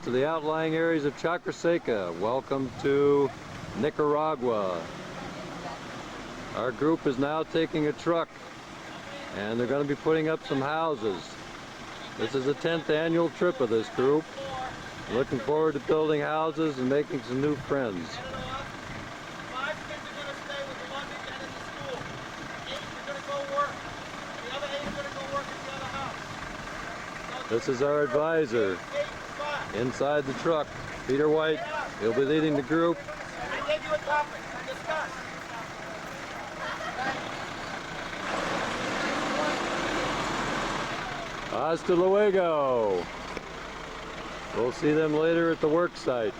To the outlying areas of Chacraseca. Welcome to Nicaragua. Our group is now taking a truck and they're going to be putting up some houses. This is the 10th annual trip of this group. Looking forward to building houses and making some new friends. This is our advisor inside the truck, Peter White. He'll be leading the group. I gave you a topic to discuss. Hasta luego. We'll see them later at the work site.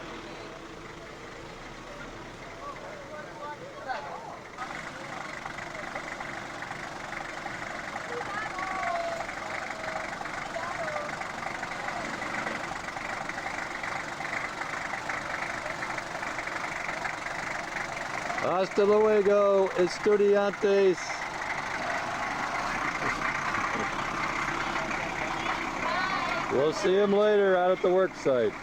Hasta luego, estudiantes. We'll see him later out at the work site.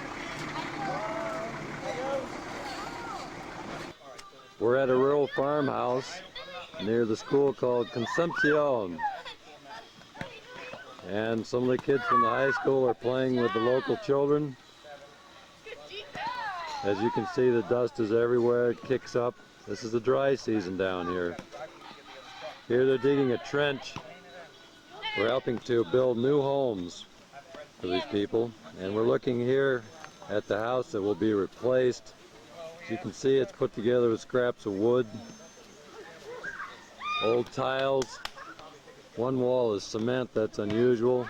We're at a rural farmhouse near the school called Concepcion. And some of the kids from the high school are playing with the local children. As you can see, the dust is everywhere, it kicks up. This is the dry season down here. Here they're digging a trench. We're helping to build new homes for these people. And we're looking here at the house that will be replaced. As you can see, it's put together with scraps of wood, old tiles. One wall is cement, that's unusual.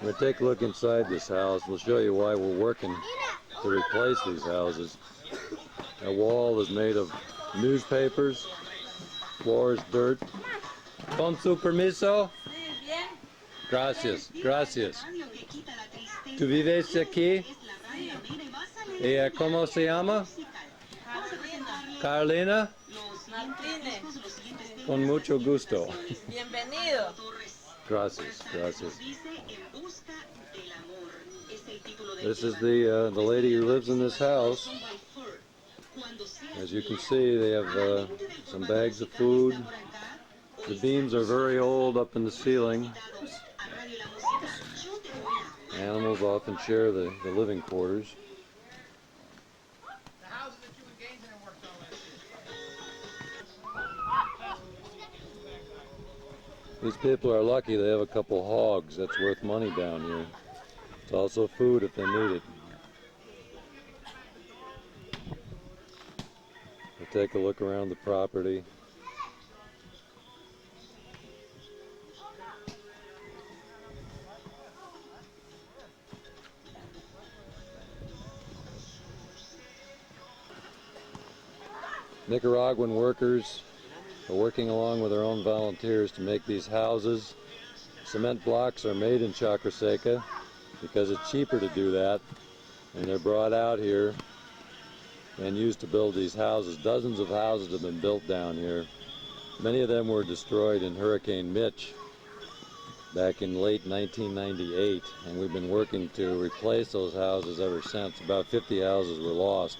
We'll take a look inside this house. We'll show you why we're working to replace these houses. A wall is made of newspapers, floor is dirt. Con su permiso? Gracias, gracias. ¿Tú vives aquí? ¿Cómo se llama? Carolina. Con mucho gusto. Bienvenido. Gracias, gracias. This is the lady who lives in this house. As you can see, they have some bags of food. The beams are very old up in the ceiling. Animals often share the living quarters. These people are lucky they have a couple hogs. That's worth money down here. It's also food if they need it. We'll take a look around the property. Nicaraguan workers are working along with their own volunteers to make these houses. Cement blocks are made in Chacraseca because it's cheaper to do that, and they're brought out here and used to build these houses. Dozens of houses have been built down here. Many of them were destroyed in Hurricane Mitch back in late 1998, and we've been working to replace those houses ever since. About 50 houses were lost.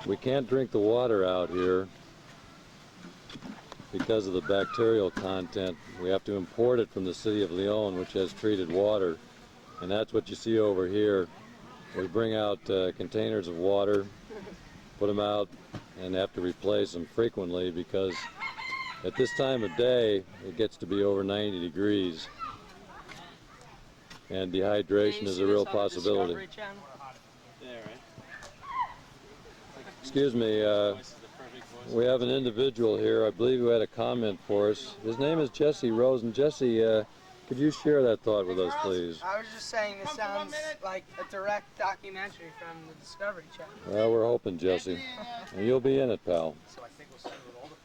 We can't drink the water out here because of the bacterial content. We have to import it from the city of Leon, which has treated water, and that's what you see over here. We bring out containers of water, put them out, and have to replace them frequently because at this time of day it gets to be over 90 degrees, and dehydration is a real possibility. Excuse me, we have an individual here, I believe, who had a comment for us. His name is Jesse Rosen. Jesse, could you share that thought with us, please? I was just saying this sounds like a direct documentary from the Discovery Channel. Well, we're hoping, Jesse. And you'll be in it, pal.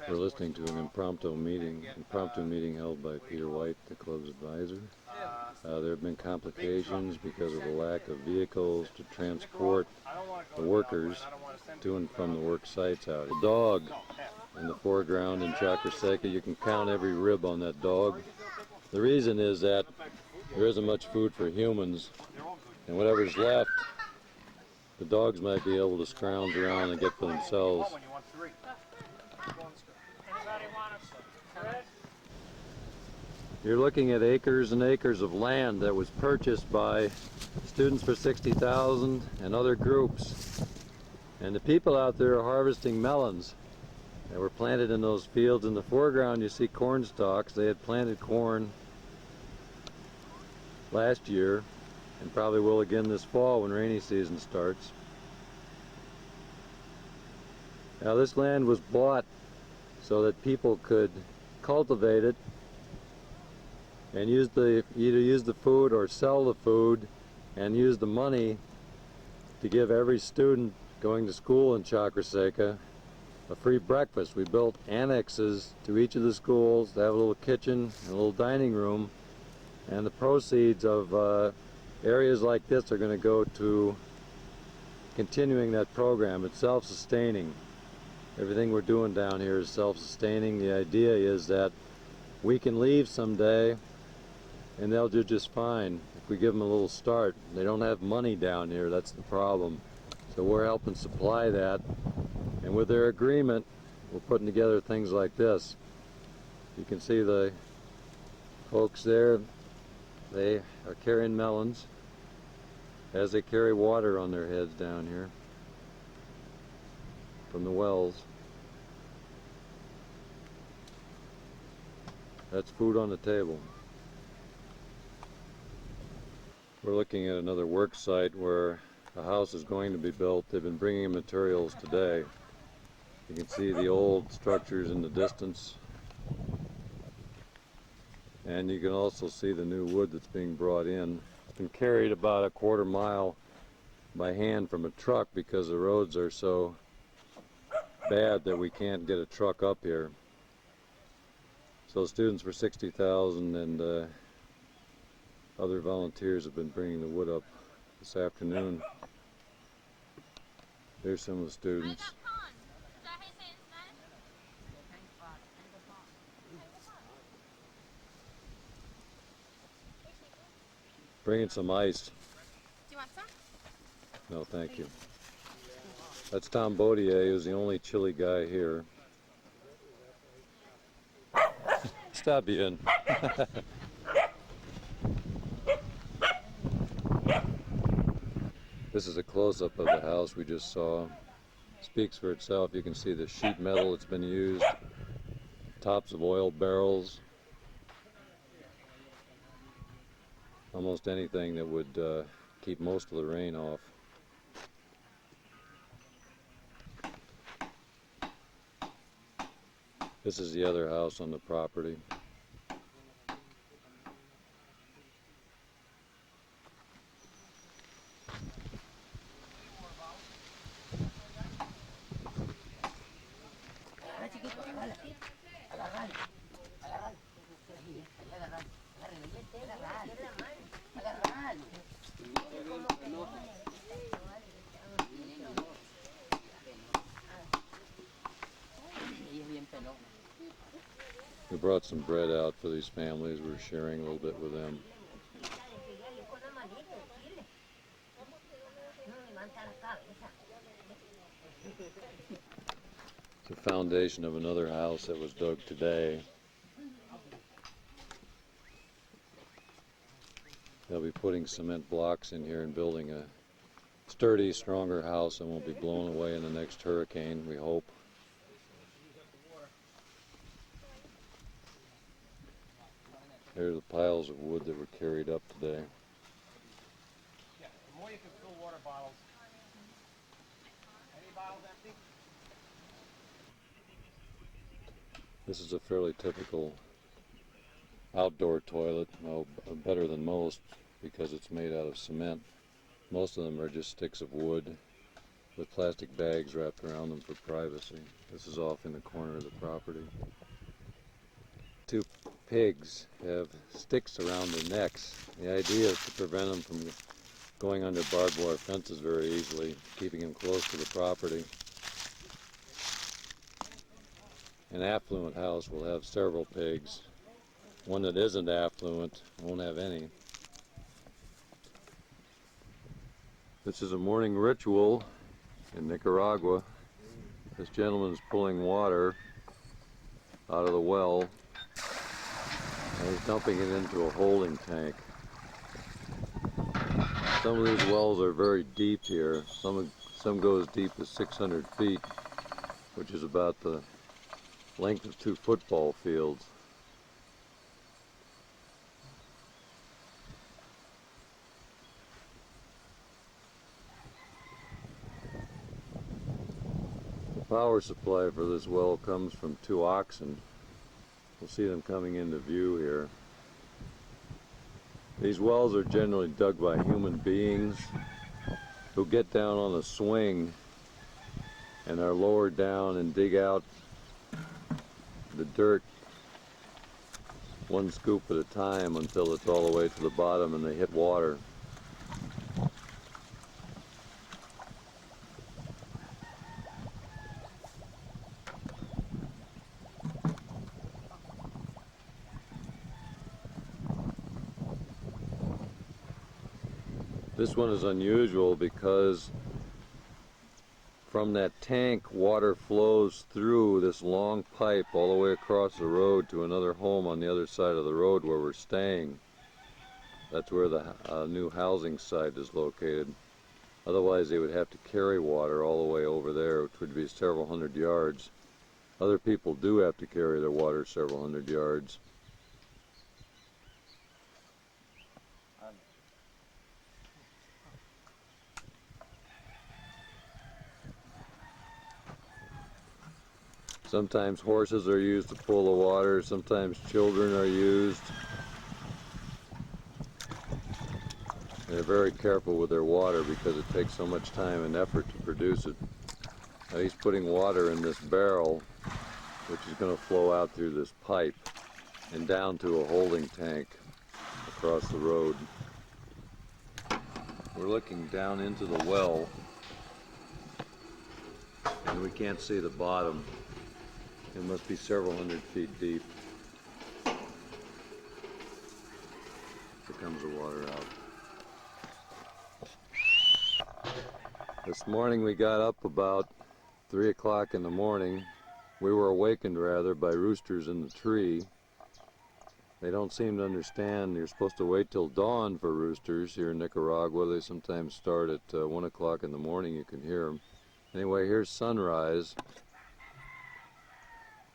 We're listening to an impromptu meeting held by Peter White, the club's advisor. There have been complications because of the lack of vehicles to transport the workers to and from the work sites out. The dog in the foreground in Chacraseca, you can count every rib on that dog. The reason is that there isn't much food for humans, and whatever's left, the dogs might be able to scrounge around and get for themselves. You're looking at acres and acres of land that was purchased by Students for 60,000 and other groups. And the people out there are harvesting melons that were planted in those fields. In the foreground you see corn stalks. They had planted corn last year and probably will again this fall when rainy season starts. Now this land was bought so that people could cultivate it and either use the food or sell the food and use the money to give every student going to school in Chacraseca a free breakfast. We built annexes to each of the schools to have a little kitchen and a little dining room, and the proceeds of areas like this are going to go to continuing that program. It's self-sustaining. Everything we're doing down here is self-sustaining. The idea is that we can leave someday and they'll do just fine if we give them a little start. They don't have money down here, that's the problem. So we're helping supply that, and with their agreement we're putting together things like this. You can see the folks there, they are carrying melons as they carry water on their heads down here from the wells. That's food on the table. We're looking at another work site where a house is going to be built. They've been bringing in materials today. You can see the old structures in the distance, and you can also see the new wood that's being brought in. It's been carried about a quarter mile by hand from a truck because the roads are so bad that we can't get a truck up here. So Students for 60,000 and other volunteers have been bringing the wood up this afternoon. Here's some of the students. Bringing some ice. Do you want some? No, thank you. That's Tom Baudier, who's the only chili guy here. Stop being. This is a close-up of the house we just saw. Speaks for itself. You can see the sheet metal that's been used, tops of oil barrels, almost anything that would keep most of the rain off. This is the other house on the property. We brought some bread out for these families. We're sharing a little bit with them. It's the foundation of another house that was dug today. They'll be putting cement blocks in here and building a sturdy, stronger house that won't be blown away in the next hurricane, we hope. Here's the piles of wood that were carried up today. Yeah, the more you can fill water bottles. Any bottles empty? This is a fairly typical outdoor toilet, well, better than most because it's made out of cement. Most of them are just sticks of wood with plastic bags wrapped around them for privacy. This is off in the corner of the property. Two pigs have sticks around their necks. The idea is to prevent them from going under barbed wire fences very easily, keeping them close to the property. An affluent house will have several pigs. One that isn't affluent won't have any. This is a morning ritual in Nicaragua. This gentleman is pulling water out of the well and he's dumping it into a holding tank. Some of these wells are very deep here. Some go as deep as 600 feet, which is about the length of 2 football fields. The power supply for this well comes from 2 oxen. We'll see them coming into view here. These wells are generally dug by human beings who get down on a swing and are lowered down and dig out the dirt 1 scoop at a time until it's all the way to the bottom and they hit water. This one is unusual because from that tank water flows through this long pipe all the way across the road to another home on the other side of the road where we're staying. That's where the new housing site is located. Otherwise they would have to carry water all the way over there, which would be several hundred yards. Other people do have to carry their water several hundred yards. Sometimes horses are used to pull the water, sometimes children are used. They're very careful with their water because it takes so much time and effort to produce it. Now he's putting water in this barrel, which is going to flow out through this pipe and down to a holding tank across the road. We're looking down into the well and we can't see the bottom. It must be several hundred feet deep. Here comes the water out. This morning we got up about 3 o'clock in the morning. We were awakened rather by roosters in the tree. They don't seem to understand you're supposed to wait till dawn for roosters here in Nicaragua. They sometimes start at 1 o'clock in the morning. You can hear them. Anyway, here's sunrise.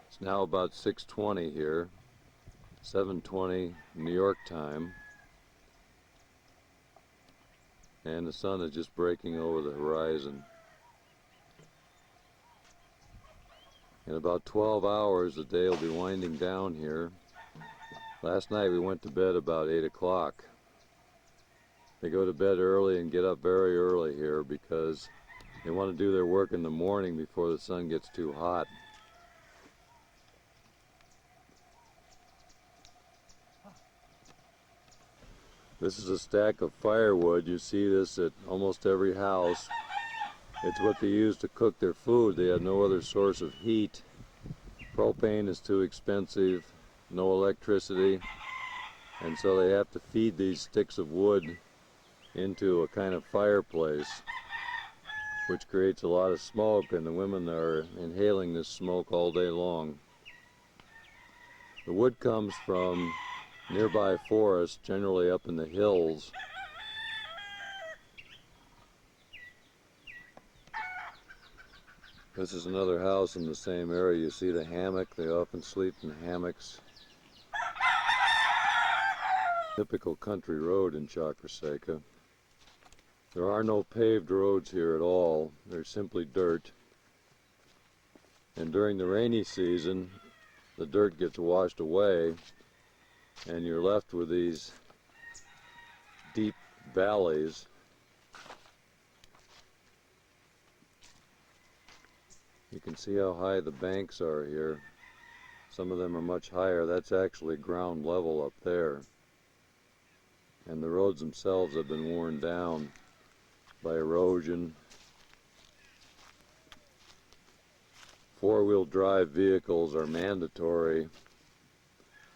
It's now about 6:20 here, 7:20 New York time, and the sun is just breaking over the horizon. In about 12 hours the day will be winding down here. Last night we went to bed about 8 o'clock. They go to bed early and get up very early here because they want to do their work in the morning before the sun gets too hot. This is a stack of firewood. You see this at almost every house. It's what they use to cook their food. They have no other source of heat. Propane is too expensive, no electricity, and so they have to feed these sticks of wood into a kind of fireplace, which creates a lot of smoke, and the women are inhaling this smoke all day long. The wood comes from nearby forests, generally up in the hills. This is another house in the same area. You see the hammock. They often sleep in hammocks. Typical country road in Chacraseca. There are no paved roads here at all. They're simply dirt. And during the rainy season, the dirt gets washed away and you're left with these deep valleys You can see how high the banks are here. Some of them are much higher. That's actually ground level up there. And the roads themselves have been worn down by erosion. Four-wheel drive vehicles are mandatory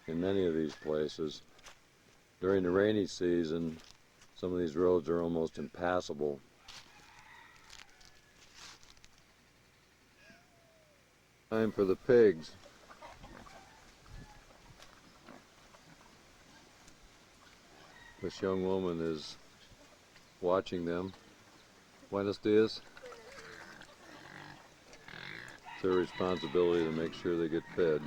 in many of these places. During the rainy season, some of these roads are almost impassable. Time for the pigs. This young woman is watching them. Buenos dias. It's their responsibility to make sure they get fed.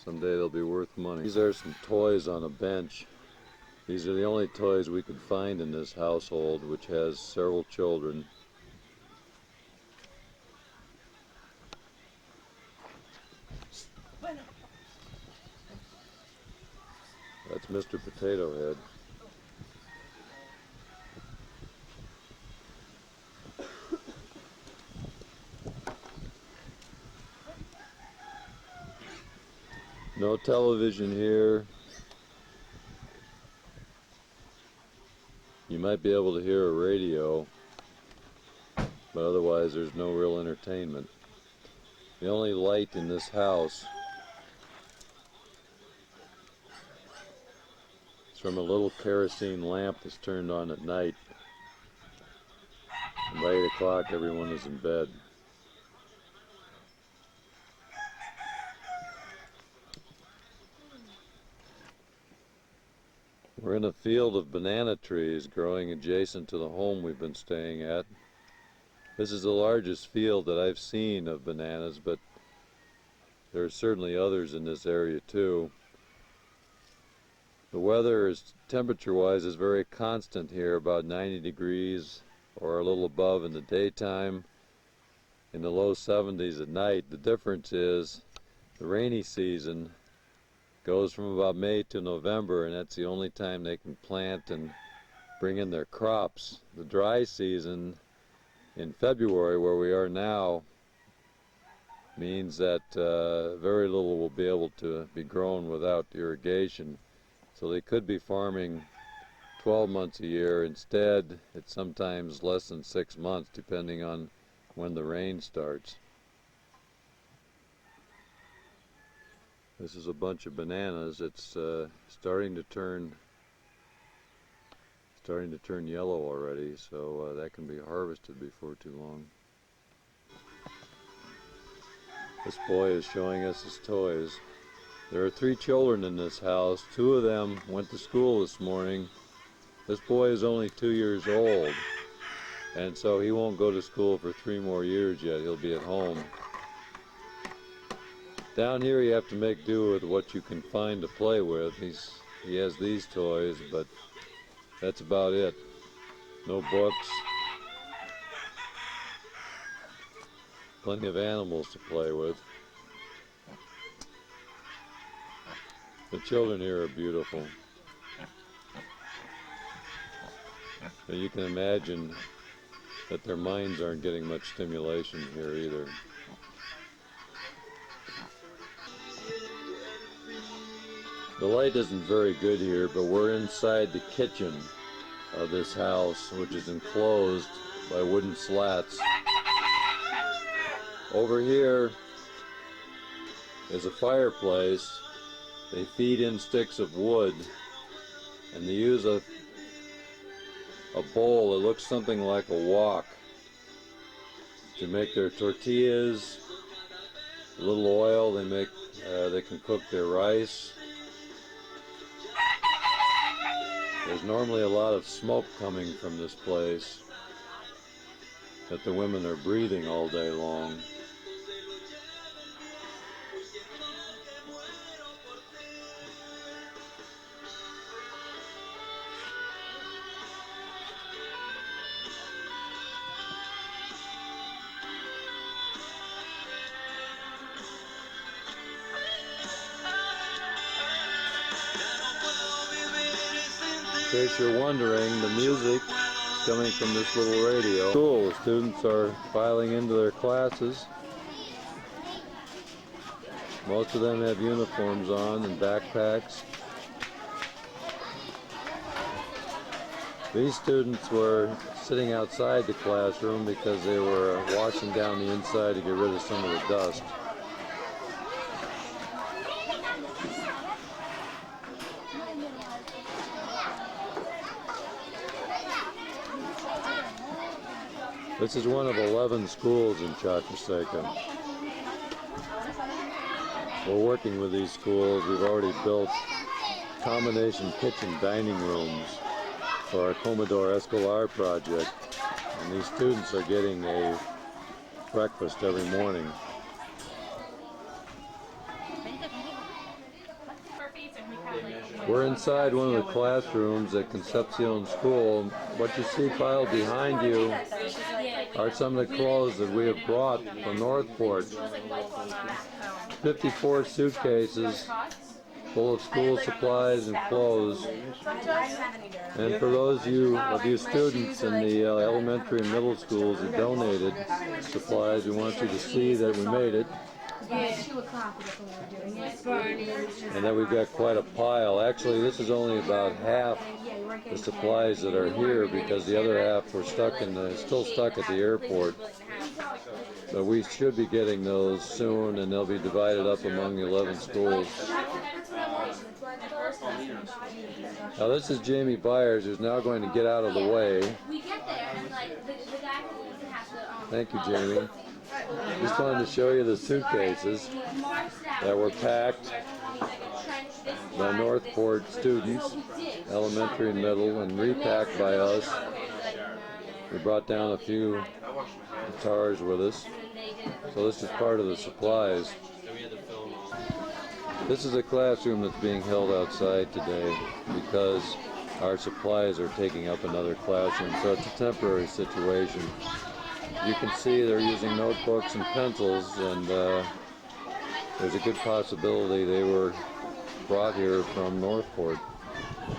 Someday they'll be worth money. These are some toys on a bench. These are the only toys we could find in this household, which has several children. That's Mr. Potato Head. No television here. You might be able to hear a radio, but otherwise there's no real entertainment. The only light in this house is from a little kerosene lamp that's turned on at night. And by 8 o'clock everyone is in bed. We're in a field of banana trees growing adjacent to the home we've been staying at. This is the largest field that I've seen of bananas, but there are certainly others in this area too. The weather, temperature-wise, is very constant here, about 90 degrees or a little above in the daytime, in the low 70s at night. The difference is the rainy season goes from about May to November, and that's the only time they can plant and bring in their crops. The dry season in February, where we are now, means that very little will be able to be grown without irrigation. So they could be farming 12 months a year. Instead, it's sometimes less than 6 months, depending on when the rain starts. This is a bunch of bananas. It's starting to turn yellow already, so that can be harvested before too long. This boy is showing us his toys. There are 3 children in this house. 2 of them went to school this morning. This boy is only 2 years old, and so he won't go to school for 3 more years yet. He'll be at home. Down here you have to make do with what you can find to play with. He has these toys, but that's about it. No books. Plenty of animals to play with. The children here are beautiful. But you can imagine that their minds aren't getting much stimulation here either. The light isn't very good here, but we're inside the kitchen of this house, which is enclosed by wooden slats. Over here is a fireplace. They feed in sticks of wood, and they use a bowl that looks something like a wok to make their tortillas. A little oil, they can cook their rice. There's normally a lot of smoke coming from this place that the women are breathing all day long. In case you're wondering, the music coming from this little radio. Cool, the students are filing into their classes. Most of them have uniforms on and backpacks. These students were sitting outside the classroom because they were washing down the inside to get rid of some of the dust. This is one of 11 schools in Chacraseca. We're working with these schools. We've already built combination kitchen dining rooms for our Comedor Escolar project, and these students are getting a breakfast every morning. We're inside one of the classrooms at Concepcion School. What you see piled behind you are some of the clothes that we have brought from Northport. 54 suitcases full of school supplies and clothes. And for those of you students in the elementary and middle schools who donated supplies, we want you to see that we made it. And then we've got quite a pile. Actually, this is only about half the supplies that are here because the other half were still stuck at the airport. But we should be getting those soon, and they'll be divided up among the 11 schools. Now this is Jamie Byers, who's now going to get out of the way. Thank you, Jamie. Just wanted to show you the suitcases that were packed by Northport students, elementary and middle, and repacked by us. We brought down a few guitars with us, so this is part of the supplies. This is a classroom that's being held outside today because our supplies are taking up another classroom, so it's a temporary situation. You can see they're using notebooks and pencils, and there's a good possibility they were brought here from Northport.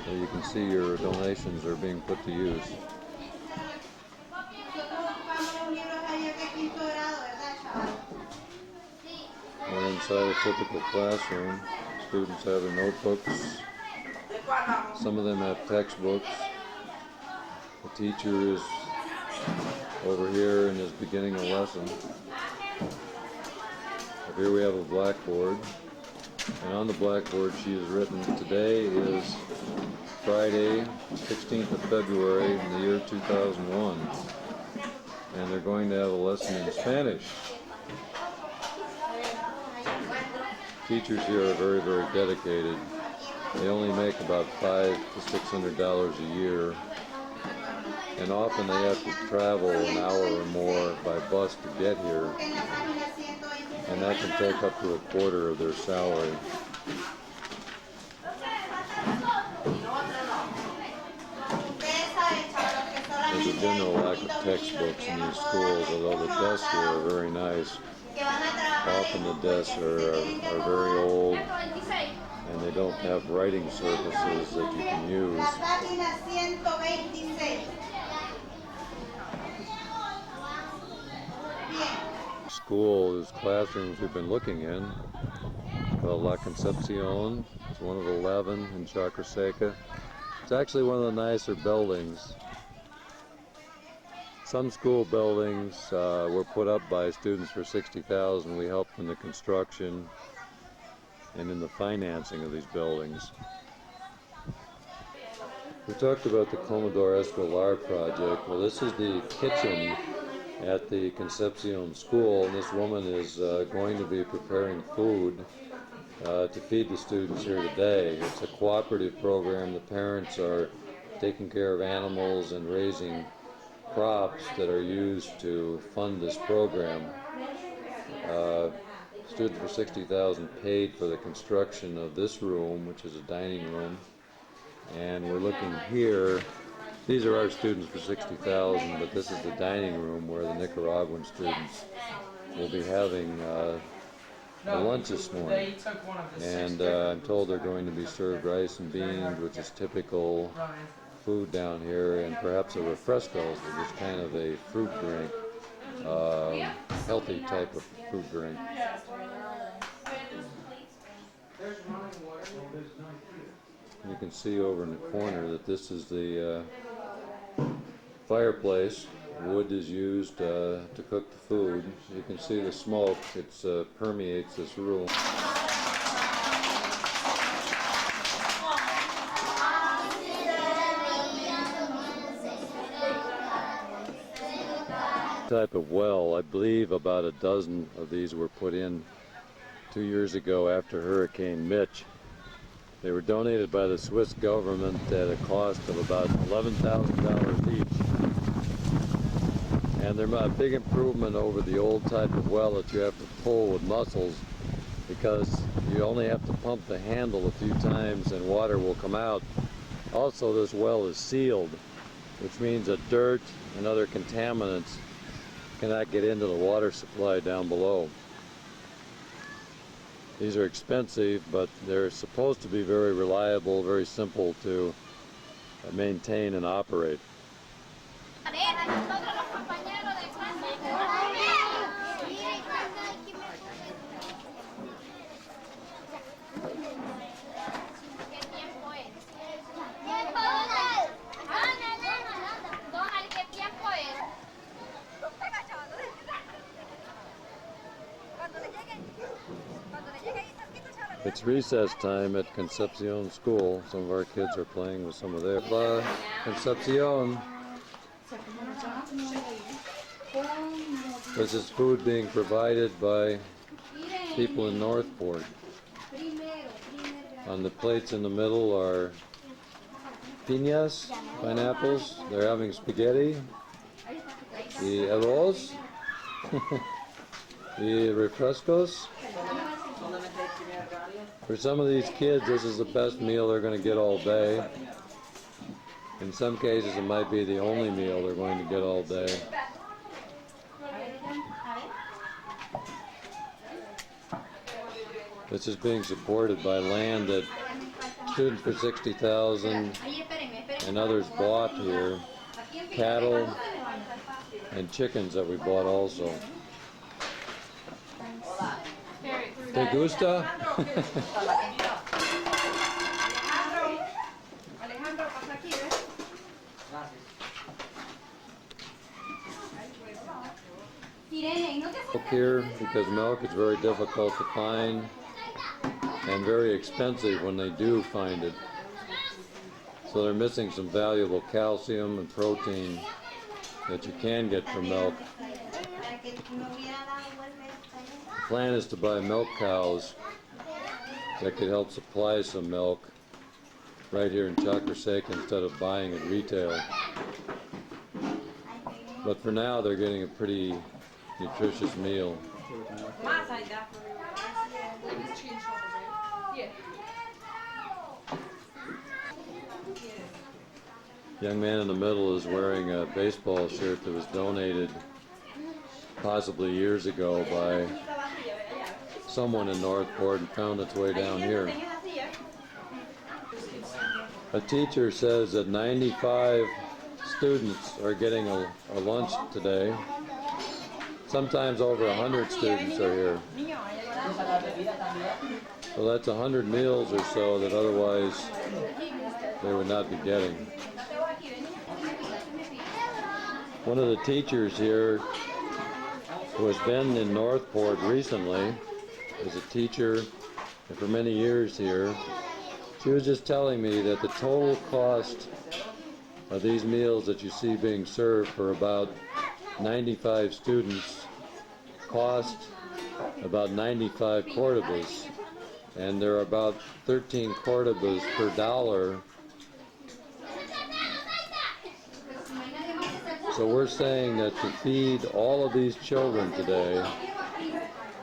So you can see your donations are being put to use. We're inside a typical classroom. Students have their notebooks. Some of them have textbooks. The teacher is over here and is beginning a lesson. Up here we have a blackboard. And on the blackboard she has written, today is Friday, 16th of February in the year 2001. And they're going to have a lesson in Spanish. Teachers here are very, very dedicated. They only make about $500 to $600 a year, and often they have to travel an hour or more by bus to get here, and that can take up to a quarter of their salary. There's a general lack of textbooks in these schools, although the desks here are very nice. Often the desks are very old, and they don't have writing surfaces that you can use. School is classrooms we've been looking in. La Concepcion is one of 11 in Chacraseca. It's actually one of the nicer buildings. Some school buildings were put up by students for $60,000. We helped in the construction and in the financing of these buildings. We talked about the Comedor Escolar project. Well, this is the kitchen at the Concepcion school, and this woman is going to be preparing food to feed the students here today. It's a cooperative program. The parents are taking care of animals and raising crops that are used to fund this program. Students for $60,000 paid for the construction of this room, which is a dining room, and we're looking here. These are our students for $60,000, but this is the dining room where the Nicaraguan students will be having lunch this morning. And I'm told they're going to be served rice and beans, which is typical food down here, and perhaps a refrescos, which is kind of a fruit drink, healthy type of fruit drink. You can see over in the corner that this is the fireplace. Wood is used to cook the food. You can see the smoke. It permeates this room. Type of well. I believe about a dozen of these were put in 2 years ago after Hurricane Mitch. They were donated by the Swiss government at a cost of about $11,000 each. And they're a big improvement over the old type of well that you have to pull with muscles, because you only have to pump the handle a few times and water will come out. Also, this well is sealed, which means that dirt and other contaminants cannot get into the water supply down below. These are expensive, but they're supposed to be very reliable, very simple to maintain and operate. It's recess time at Concepcion School. Some of our kids are playing with some of their Concepcion. This is food being provided by people in Northport. On the plates in the middle are piñas, pineapples. They're having spaghetti, the arroz, the refrescos. For some of these kids, this is the best meal they're going to get all day. In some cases, it might be the only meal they're going to get all day. This is being supported by land that students for $60,000 and others bought here. Cattle and chickens that we bought also. ¿Te gusta? Milk here, because milk is very difficult to find and very expensive when they do find it. So they're missing some valuable calcium and protein that you can get from milk. The plan is to buy milk cows that could help supply some milk right here in Chacraseca instead of buying at retail. But for now, they're getting a pretty nutritious meal. The young man in the middle is wearing a baseball shirt that was donated possibly years ago by someone in Northport and found its way down here. A teacher says that 95 students are getting a lunch today. Sometimes over 100 students are here. So that's 100 meals or so that otherwise they would not be getting. One of the teachers here who has been in Northport recently is a teacher for many years here. She was just telling me that the total cost of these meals that you see being served for about 95 students cost about 95 cordobas, and there are about 13 cordobas per dollar. So we're saying that to feed all of these children today,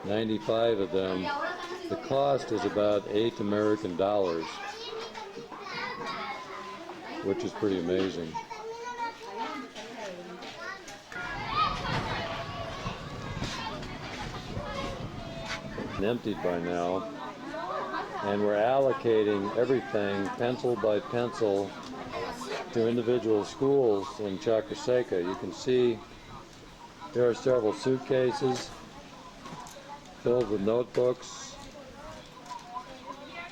95 of them, the cost is about $8 American, which is pretty amazing. Emptied by now, and we're allocating everything pencil by pencil to individual schools in Chacraseca. You can see there are several suitcases filled with notebooks,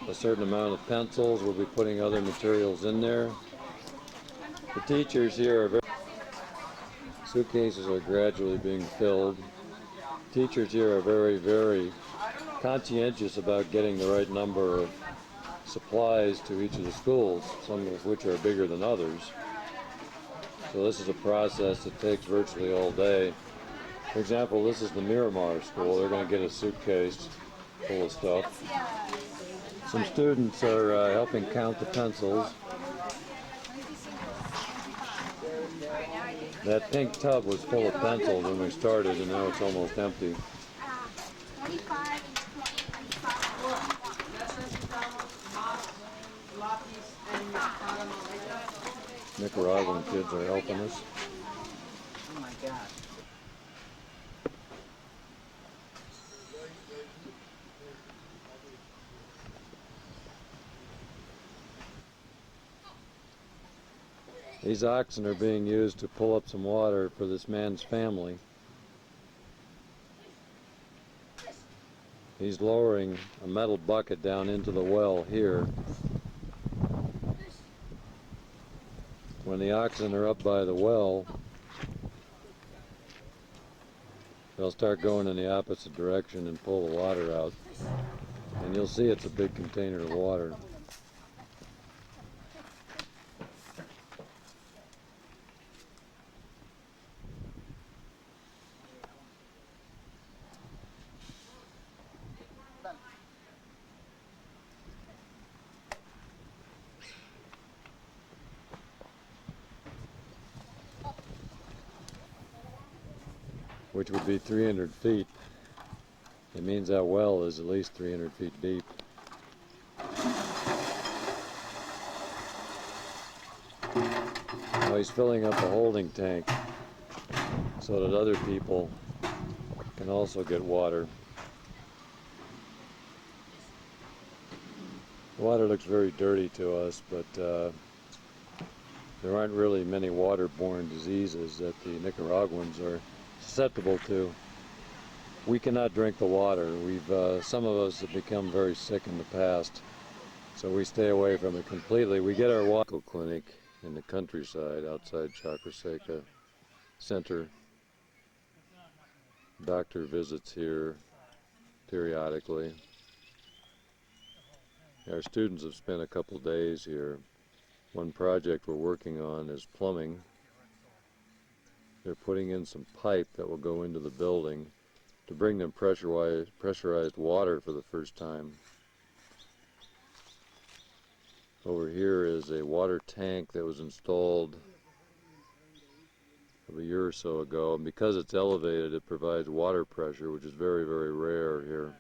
a certain amount of pencils. We'll be putting other materials in there. The teachers here are suitcases are gradually being filled. Teachers here are very conscientious about getting the right number of supplies to each of the schools, some of which are bigger than others. So this is a process that takes virtually all day. For example, this is the Miramar school. They're going to get a suitcase full of stuff. Some students are helping count the pencils. That pink tub was full of pencils when we started, and now it's almost empty. Nicaraguan kids are helping us. Oh my God. These oxen are being used to pull up some water for this man's family. He's lowering a metal bucket down into the well here. When the oxen are up by the well, they'll start going in the opposite direction and pull the water out. And you'll see it's a big container of water. Which would be 300 feet. It means that well is at least 300 feet deep. Now he's filling up a holding tank so that other people can also get water. The water looks very dirty to us, but there aren't really many waterborne diseases that the Nicaraguans are susceptible to. We cannot drink the water. Some of us have become very sick in the past, so we stay away from it completely. We get our water clinic in the countryside outside Chacraseca Center. Doctor visits here periodically. Our students have spent a couple days here. One project we're working on is plumbing. They're putting in some pipe that will go into the building to bring them pressurized water for the first time. Over here is a water tank that was installed a year or so ago, and because it's elevated, it provides water pressure, which is very rare here.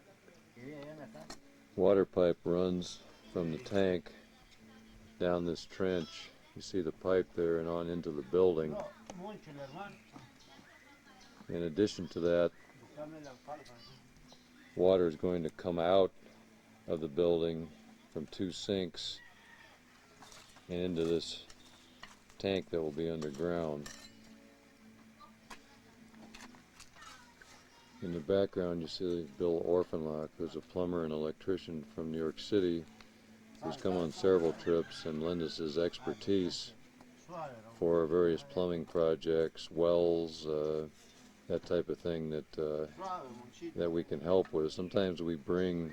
Water pipe runs from the tank down this trench. You see the pipe there and on into the building. In addition to that, water is going to come out of the building from two sinks and into this tank that will be underground. In the background you see Bill Orphanlock, who's a plumber and electrician from New York City, who's come on several trips and lent us his expertise for various plumbing projects, wells, that type of thing that we can help with. Sometimes we bring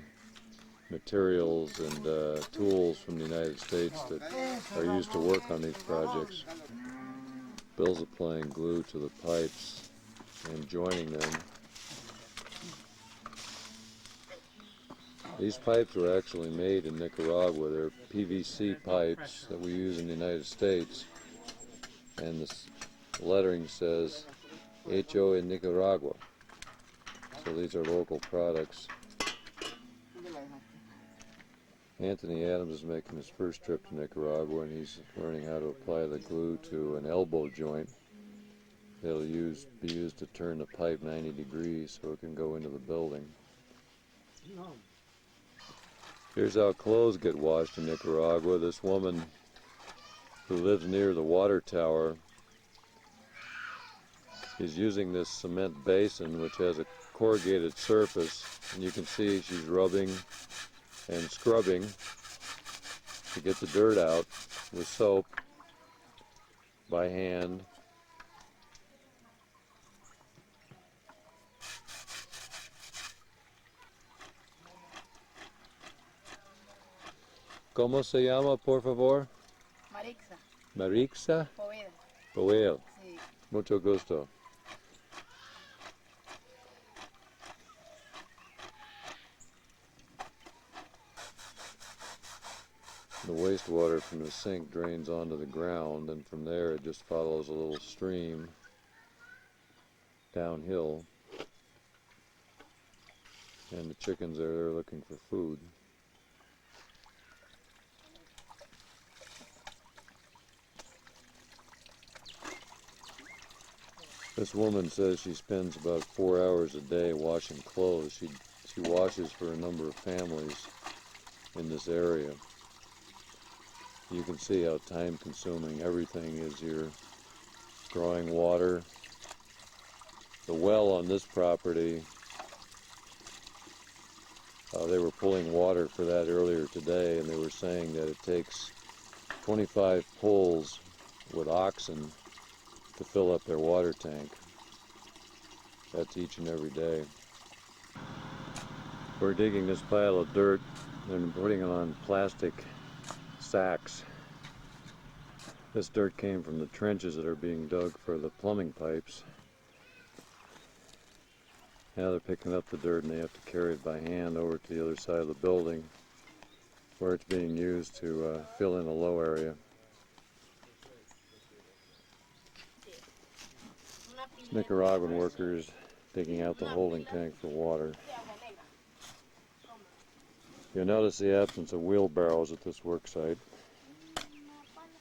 materials and tools from the United States that are used to work on these projects. Bill's applying glue to the pipes and joining them. These pipes were actually made in Nicaragua. They're PVC pipes that we use in the United States, and this lettering says Hecho en Nicaragua. So these are local products. Anthony Adams is making his first trip to Nicaragua, and he's learning how to apply the glue to an elbow joint. It'll be used to turn the pipe 90 degrees so it can go into the building. Here's how clothes get washed in Nicaragua. This woman who lives near the water tower, is using this cement basin which has a corrugated surface, and you can see she's rubbing and scrubbing to get the dirt out with soap by hand. ¿Cómo se llama, por favor? Marixa. Marixa Poveda. Powell. Sí. Mucho gusto. The wastewater from the sink drains onto the ground, and from there it just follows a little stream downhill, and the chickens are there looking for food. This woman says she spends about 4 hours a day washing clothes. She washes for a number of families in this area. You can see how time-consuming everything is here. Drawing water. The well on this property, they were pulling water for that earlier today, and they were saying that it takes 25 pulls with oxen to fill up their water tank. That's each and every day. We're digging this pile of dirt and putting it on plastic sacks. This dirt came from the trenches that are being dug for the plumbing pipes. Now they're picking up the dirt and they have to carry it by hand over to the other side of the building where it's being used to fill in a low area. Nicaraguan workers digging out the holding tank for water. You'll notice the absence of wheelbarrows at this work site.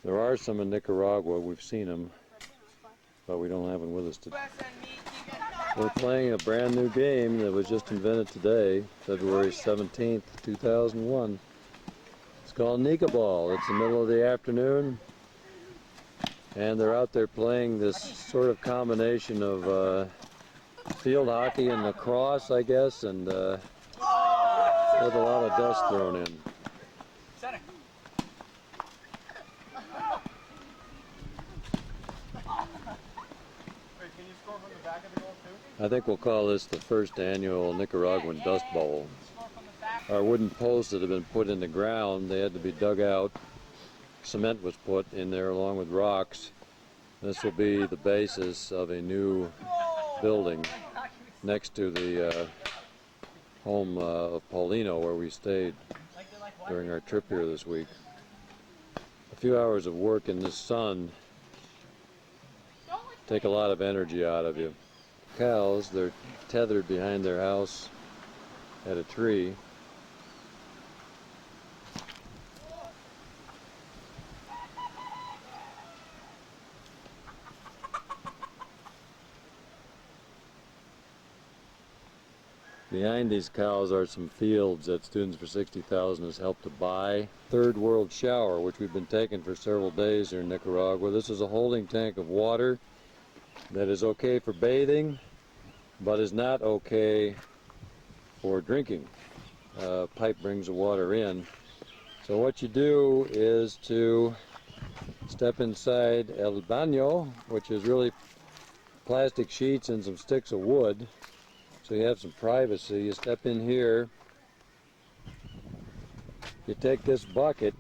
There are some in Nicaragua, we've seen them, but we don't have them with us today. We're playing a brand new game that was just invented today, February 17th, 2001. It's called Nika Ball. It's the middle of the afternoon, and they're out there playing this sort of combination of field hockey and lacrosse, I guess, and with a lot of dust thrown in. I think we'll call this the first annual Nicaraguan Dust Bowl. Our wooden posts that have been put in the ground, they had to be dug out. Cement was put in there along with rocks. This will be the basis of a new building next to the home of Paulino, where we stayed during our trip here this week. A few hours of work in this sun take a lot of energy out of you. Cows, they're tethered behind their house at a tree. Behind these cows are some fields that Students for 60,000 has helped to buy. Third World Shower, which we've been taking for several days here in Nicaragua. This is a holding tank of water that is okay for bathing, but is not okay for drinking. Pipe brings the water in. So what you do is to step inside el baño, which is really plastic sheets and some sticks of wood. So you have some privacy. You step in here, you take this bucket,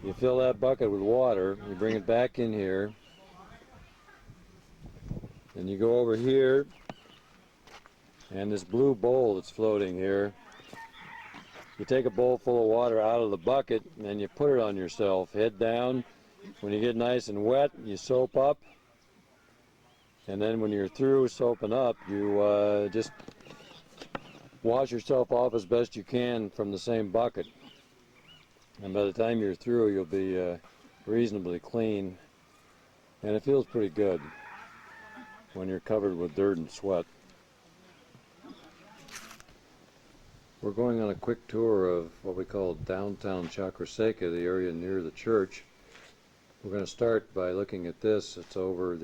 you fill that bucket with water, you bring it back in here, and you go over here, and this blue bowl that's floating here, you take a bowl full of water out of the bucket and you put it on yourself, head down. When you get nice and wet, you soap up. And then when you're through soaping up, you just wash yourself off as best you can from the same bucket. And by the time you're through, you'll be reasonably clean. And it feels pretty good when you're covered with dirt and sweat. We're going on a quick tour of what we call downtown Chacraseca, the area near the church. We're going to start by looking at this. It's over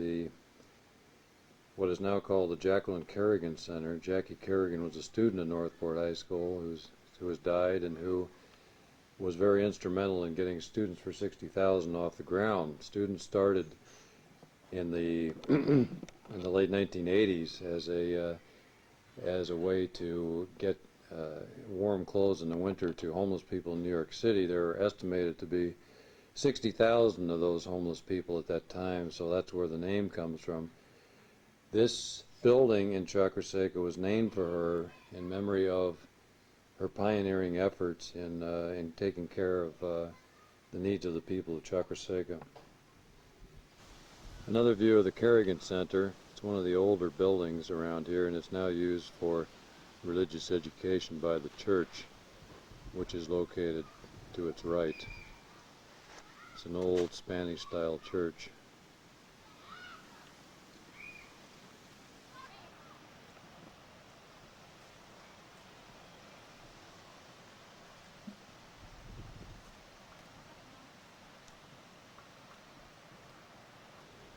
what is now called the Jacqueline Kerrigan Center. Jackie Kerrigan was a student at Northport High School who has died and who was very instrumental in getting Students for 60,000 off the ground. Students started in the in the late 1980s as a way to get warm clothes in the winter to homeless people in New York City. There are estimated to be 60,000 of those homeless people at that time, so that's where the name comes from. This building in Chacraseca was named for her in memory of her pioneering efforts in taking care of the needs of the people of Chacraseca. Another view of the Kerrigan Center. It's one of the older buildings around here, and it's now used for religious education by the church, which is located to its right. It's an old Spanish-style church.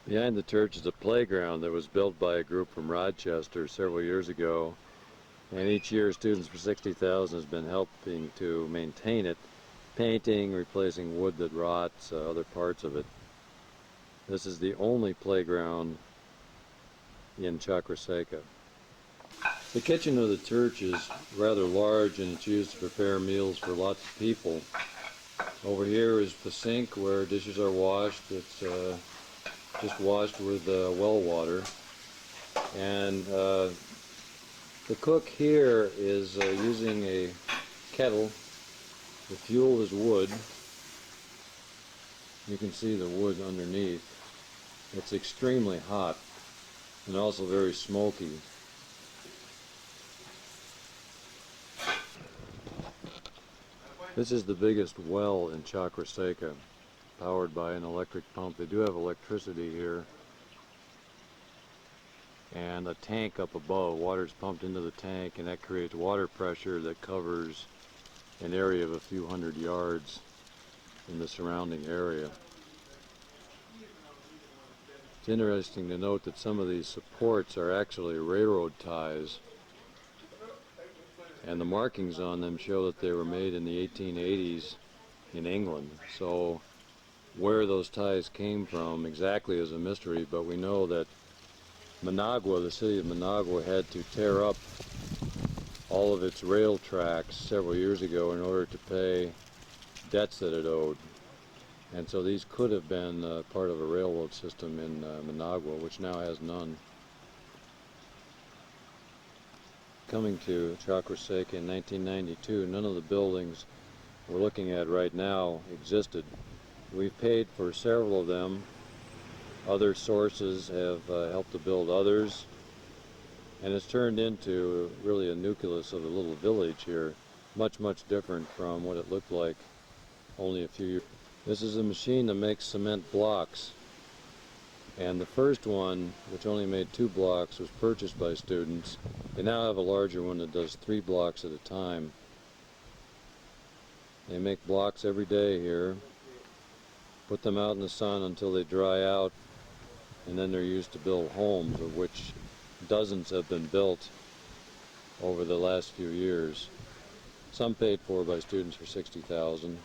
Behind the church is a playground that was built by a group from Rochester several years ago, and each year Students for 60,000 has been helping to maintain it, painting, replacing wood that rots, other parts of it. This is the only playground in Chacraseca. The kitchen of the church is rather large, and it's used to prepare meals for lots of people. Over here is the sink where dishes are washed. It's just washed with well water, and the cook here is using a kettle. The fuel is wood. You can see the wood underneath. It's extremely hot and also very smoky. This is the biggest well in Chacraseca, powered by an electric pump. They do have electricity here, and a tank up above. Water is pumped into the tank, and that creates water pressure that covers an area of a few hundred yards in the surrounding area. It's interesting to note that some of these supports are actually railroad ties, and the markings on them show that they were made in the 1880s in England. So where those ties came from exactly is a mystery, but we know that Managua, the city of Managua, had to tear up all of its rail tracks several years ago in order to pay debts that it owed. And so these could have been part of a railroad system in Managua, which now has none. Coming to Chacraseca in 1992, none of the buildings we're looking at right now existed. We've paid for several of them. Other sources have helped to build others, and it's turned into really a nucleus of a little village here, much different from what it looked like only a few years. This is a machine that makes cement blocks, and the first one, which only made 2 blocks, was purchased by students. They now have a larger one that does 3 blocks at a time. They make blocks every day here, put them out in the sun until they dry out, and then they're used to build homes, of which dozens have been built over the last few years. Some paid for by Students for 60,000.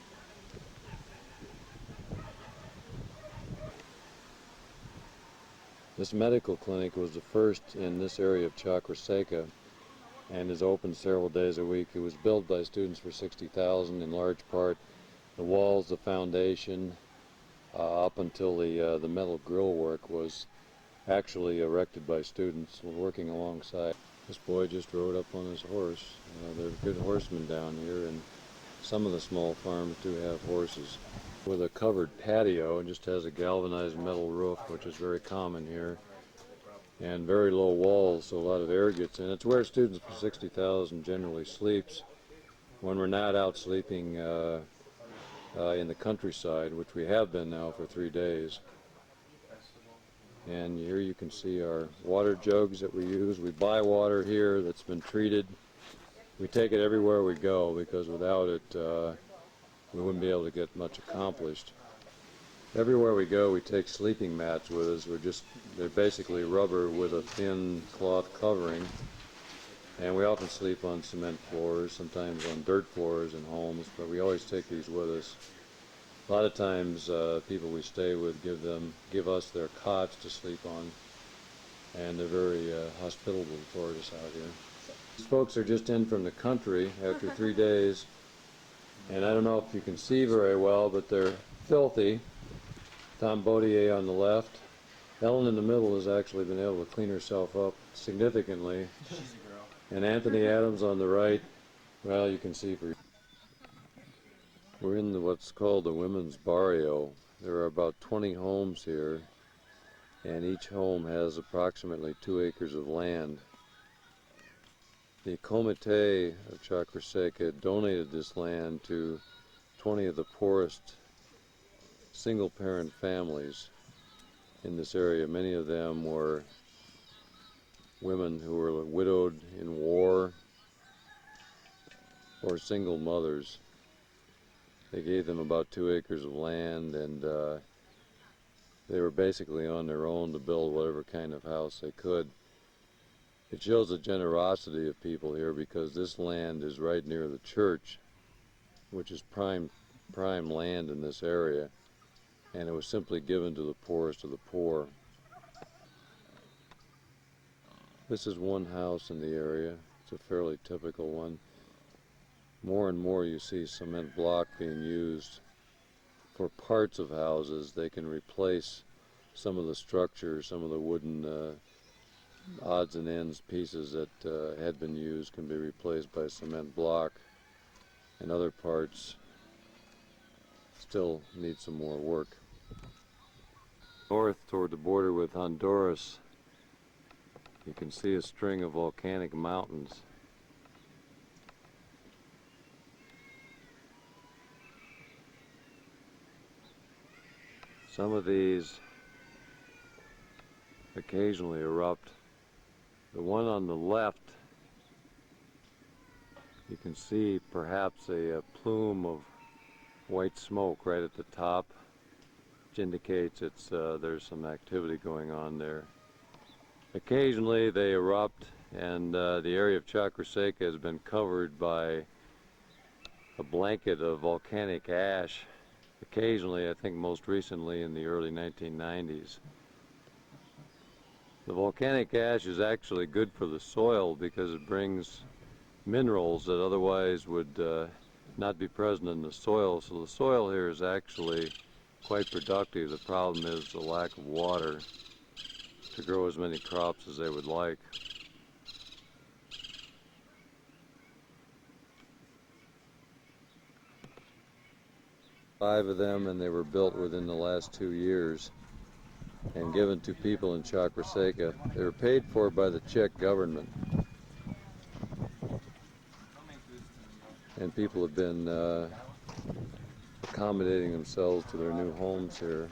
This medical clinic was the first in this area of Chacraseca and is open several days a week. It was built by Students for 60,000 in large part. The walls, the foundation, up until the metal grill work was actually erected by students working alongside. This boy just rode up on his horse. There are good horsemen down here, and some of the small farms do have horses. With a covered patio, it just has a galvanized metal roof, which is very common here, and very low walls, so a lot of air gets in. It's where Students for 60,000 generally sleeps when we're not out sleeping in the countryside, which we have been now for 3 days. And here you can see our water jugs that we use. We buy water here that's been treated. We take it everywhere we go, because without it we wouldn't be able to get much accomplished. Everywhere we go, we take sleeping mats with us. They're basically rubber with a thin cloth covering. And we often sleep on cement floors, sometimes on dirt floors in homes, but we always take these with us. A lot of times, people we stay with give us their cots to sleep on, and they're very hospitable toward us out here. These folks are just in from the country after 3 days, and I don't know if you can see very well, but they're filthy. Tom Baudier on the left. Ellen in the middle has actually been able to clean herself up significantly. She's a girl. And Anthony Adams on the right, well, you can see for. We're in what's called the women's barrio. There are about 20 homes here, and each home has approximately 2 acres of land. The Comité of Chacraseca donated this land to 20 of the poorest single-parent families in this area. Many of them were women who were widowed in war or single mothers. They gave them about 2 acres of land, and they were basically on their own to build whatever kind of house they could. It shows the generosity of people here because this land is right near the church, which is prime land in this area, and it was simply given to the poorest of the poor. This is one house in the area. It's a fairly typical one. More and more you see cement block being used for parts of houses. They can replace some of the structure, some of the wooden odds and ends pieces that had been used can be replaced by cement block, and other parts still need some more work. North toward the border with Honduras, you can see a string of volcanic mountains. Some of these occasionally erupt. The one on the left, you can see perhaps a plume of white smoke right at the top, which indicates there's some activity going on there. Occasionally they erupt, and the area of Chacraseca has been covered by a blanket of volcanic ash. Occasionally, I think most recently in the early 1990s. The volcanic ash is actually good for the soil because it brings minerals that otherwise would not be present in the soil. So the soil here is actually quite productive. The problem is the lack of water to grow as many crops as they would like. Five of them, and they were built within the last 2 years and given to people in Chacraseca. They were paid for by the Czech government, and people have been accommodating themselves to their new homes here.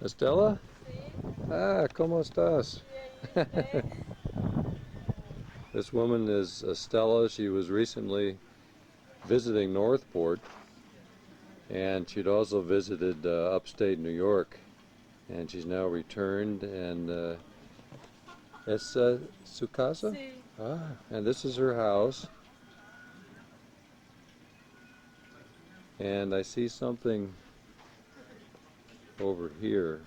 Estela? Ah, ¿cómo estás? This woman is Estela. She was recently visiting Northport, and she'd also visited upstate New York, and she's now returned. And es su casa? Sí. Ah, and this is her house. And I see something over here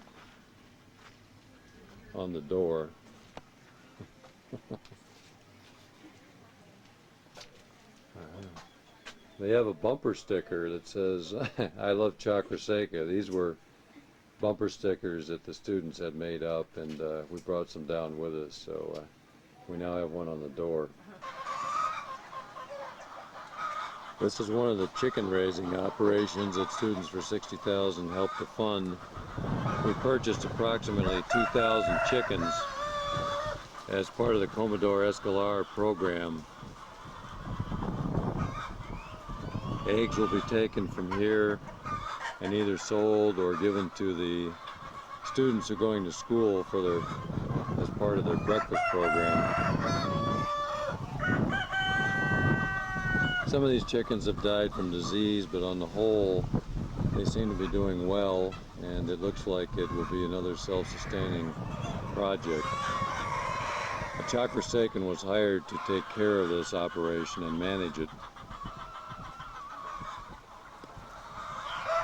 on the door. They have a bumper sticker that says, I love Chacraseca. These were bumper stickers that the students had made up, and we brought some down with us, so we now have one on the door. This is one of the chicken raising operations that Students for 60,000 helped to fund. We purchased approximately 2,000 chickens as part of the Comedor Escolar program. Eggs will be taken from here and either sold or given to the students are going to school for their, as part of their breakfast program. Some of these chickens have died from disease, but on the whole, they seem to be doing well, and it looks like it will be another self-sustaining project. A Chacrasecan was hired to take care of this operation and manage it.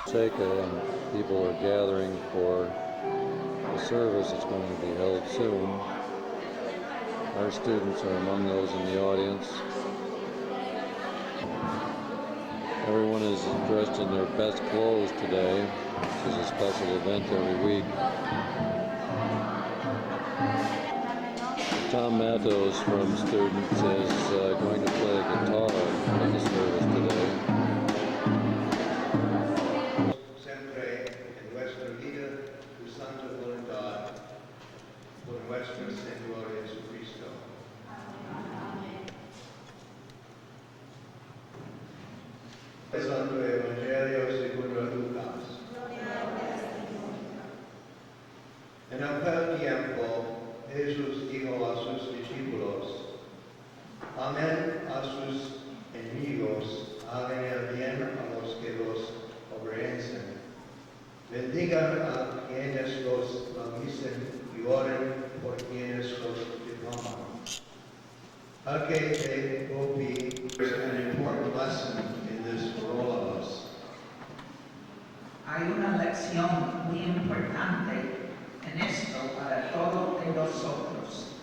Chacraseca, and people are gathering for the service that's going to be held soon. Our students are among those in the audience. Everyone is dressed in their best clothes today. This is a special event every week. Tom Matos from Students is going to play guitar at the service today. Sempre en nuestra vida tu santa voluntad, por nuestro Señor Jesucristo. El Santo Evangelio segundo Lucas. En aquel tiempo, Jesús dijo a sus discípulos: amen a sus enemigos, hagan el bien a los que los aborrecen, bendigan a quienes los maldicen y oren por quienes los difaman. Okay, there's an important lesson in this for all of us. Hay una lección muy importante en esto para todos de nosotros.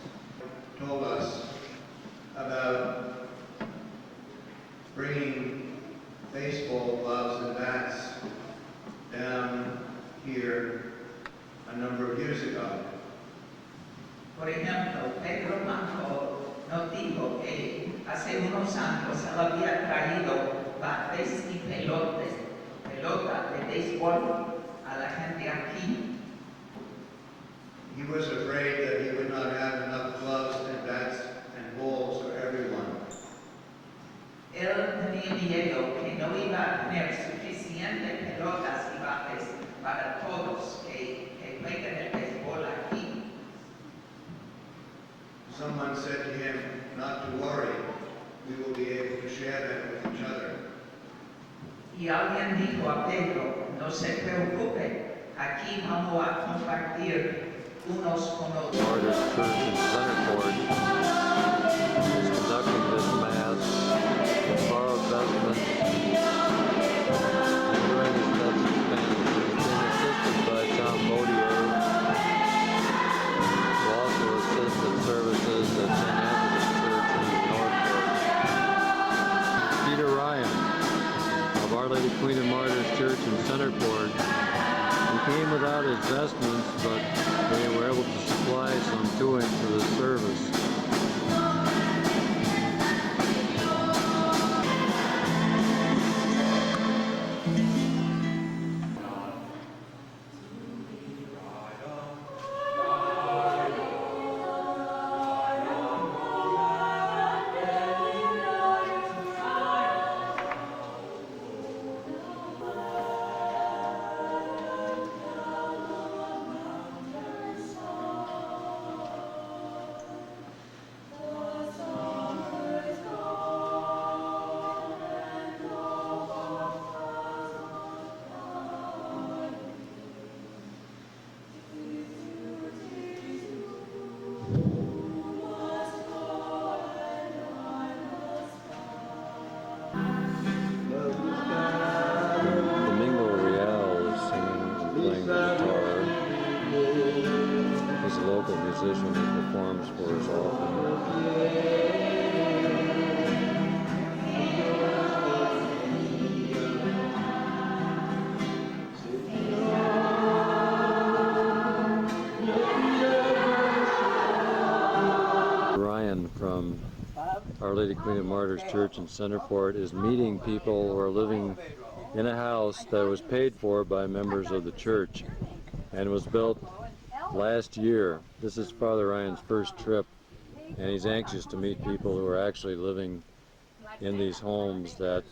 Told us about bringing baseball gloves and bats down here a number of years ago. Por ejemplo, Pedro Blanco nos dijo que hace unos años él había traído bates y pelota de béisbol a la gente aquí. He was afraid that he would not have enough gloves and bats and balls for everyone. Él tenía miedo que no iba a tener suficientes pelotas y bates para todos que juegan el béisbol aquí. Someone said to him not to worry, we will be able to share that with each other. Y alguien dijo a Pedro, no se preocupe, aquí vamos a compartir unos con otros. Martyrs Church in Northport is conducting this mass with borrowed vestments and doing his best in Spanish. He's being assisted by Tom Bodier, who also assists in services at St. Anthony's Church in Northport. Peter Ryan of Our Lady Queen of Martyrs Church in Centerport. He came without his vestments, but they were able to supply some to him for the service. He's a local musician who performs for us often. Ryan from Our Lady Queen of Martyrs Church in Centerport is meeting people who are living in a house that was paid for by members of the church and was built last year. This is Father Ryan's first trip, and he's anxious to meet people who are actually living in these homes that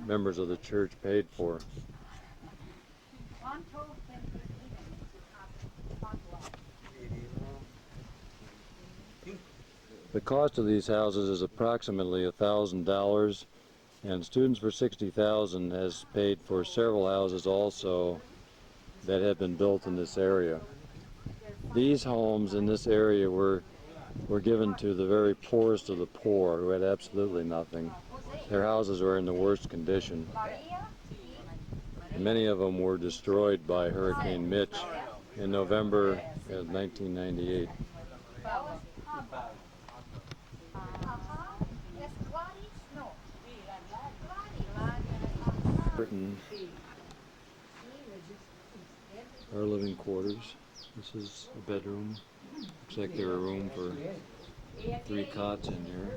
members of the church paid for. The cost of these houses is approximately $1,000, and Students for 60,000 has paid for several houses also that have been built in this area. These homes in this area were given to the very poorest of the poor who had absolutely nothing. Their houses were in the worst condition. Many of them were destroyed by Hurricane Mitch in November of 1998. Our living quarters. This is a bedroom. Looks like there are room for 3 cots in here.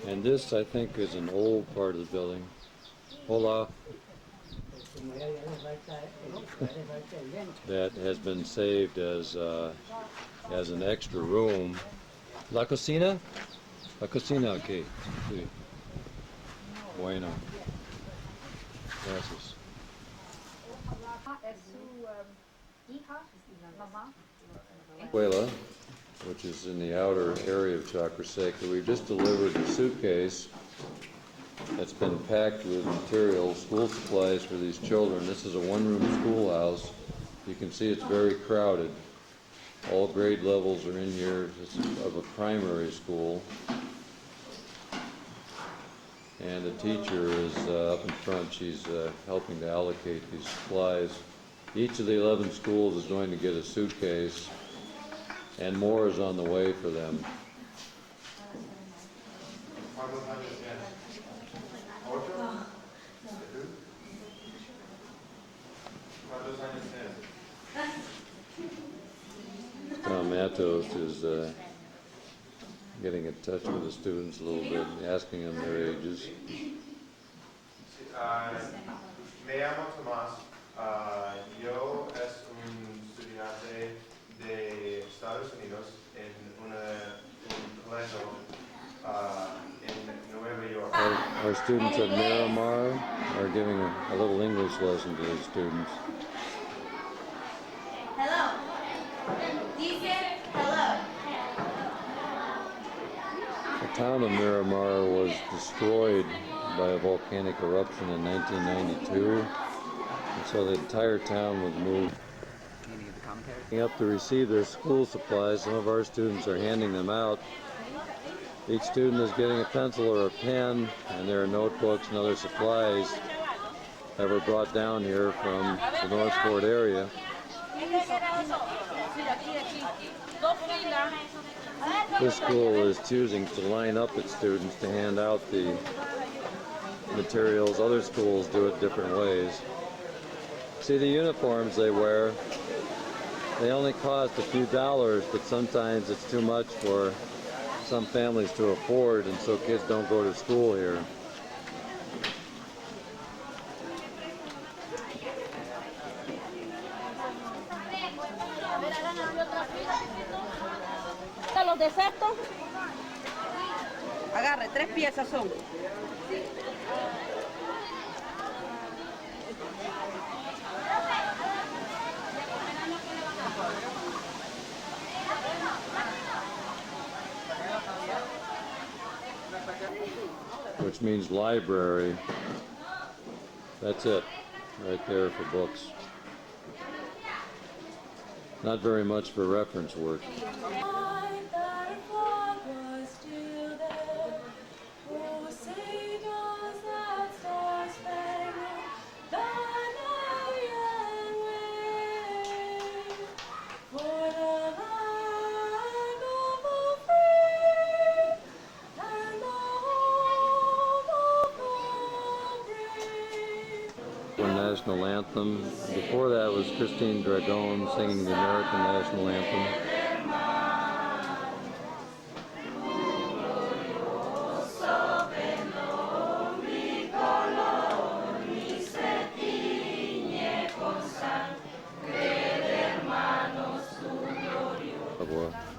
And this, I think, is an old part of the building. Hola. That has been saved as an extra room. La cocina? La cocina, okay. Sí. Bueno. Gracias. Escuela, which is in the outer area of Chacraseca. We've just delivered a suitcase that's been packed with materials, school supplies for these children. This is a one-room schoolhouse. You can see it's very crowded. All grade levels are in here. This is of a primary school. And the teacher is up in front. She's helping to allocate these supplies. Each of the 11 schools is going to get a suitcase, and more is on the way for them. Tom Matos is getting in touch with the students a little bit, asking them their ages. Me llamo Tomás. Yo es un estudiante de Estados Unidos en un colegio en Nueva York. Our students at Miramar are giving a little English lesson to the students. Hello. Dice hello. The town of Miramar was destroyed by a volcanic eruption in 1992, and so the entire town was moved. Up to receive their school supplies, some of our students are handing them out. Each student is getting a pencil or a pen, and there are notebooks and other supplies that were brought down here from the Northport area. This school is choosing to line up its students to hand out the materials. Other schools do it different ways. See the uniforms they wear. They only cost a few dollars, but sometimes it's too much for some families to afford, and so kids don't go to school here. Los defectos. Agarre, 3 piezas son. Which means library. That's it, right there for books. Not very much for reference work. National anthem. Before that was Christine Dragon singing the American national anthem.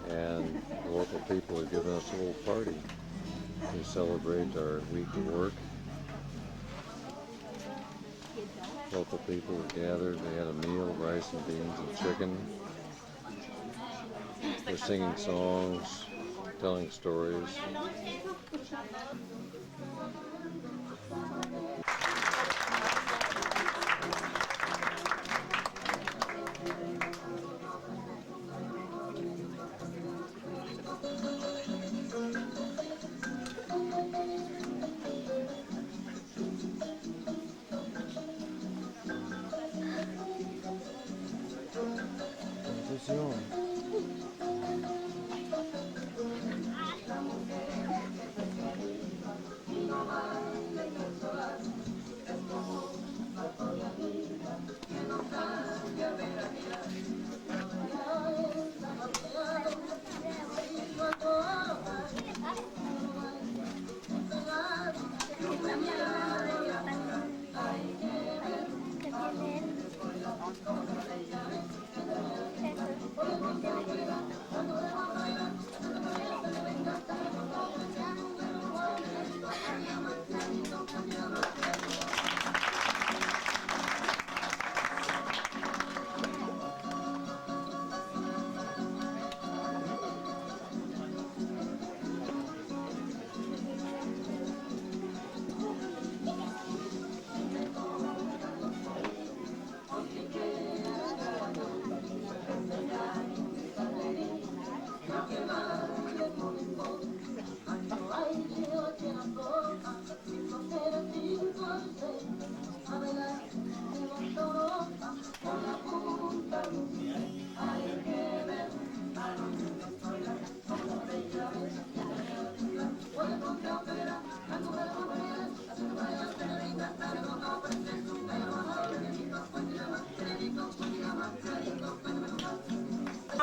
And the local people have given us a little party to celebrate our week of work. Local people were gathered. They had a meal, rice and beans and chicken. They're singing songs. telling stories.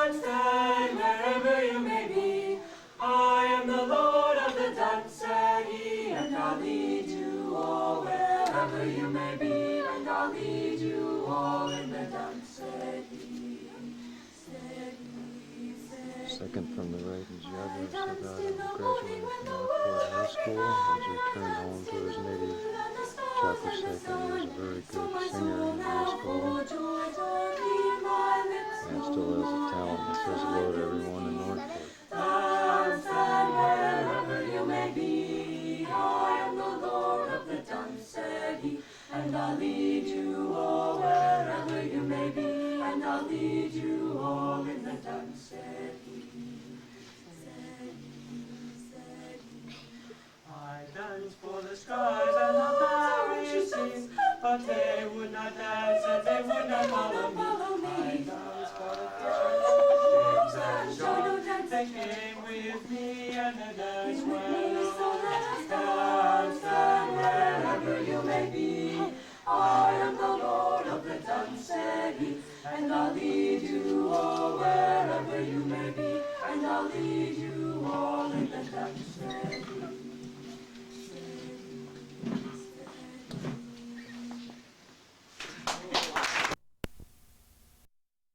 Stand wherever you may be. I am the Lord of the dance, said he, and I'll lead you all wherever you may be, and I'll lead you all in the dance, said he. Second from the right is Yader Salgado, who graduated from Northport High School and has returned home to his native Chacraseca. He was a very good singer in high school and still has a talent. He says hello to everyone in Northport. Dance and wherever you may be, I am the Lord of the dance, said he, and I'll lead you all wherever you may be, and I'll lead you all in the dance, said he. I danced for the skies and the Pharisees, but they would not dance and they would not follow me. I danced for the fishermen, James and John. They came with me and the dance went on. Dance and wherever you may be, I am the Lord of the dance, said he, and I'll lead you all wherever you may be, and I'll lead you all in the dance, said he.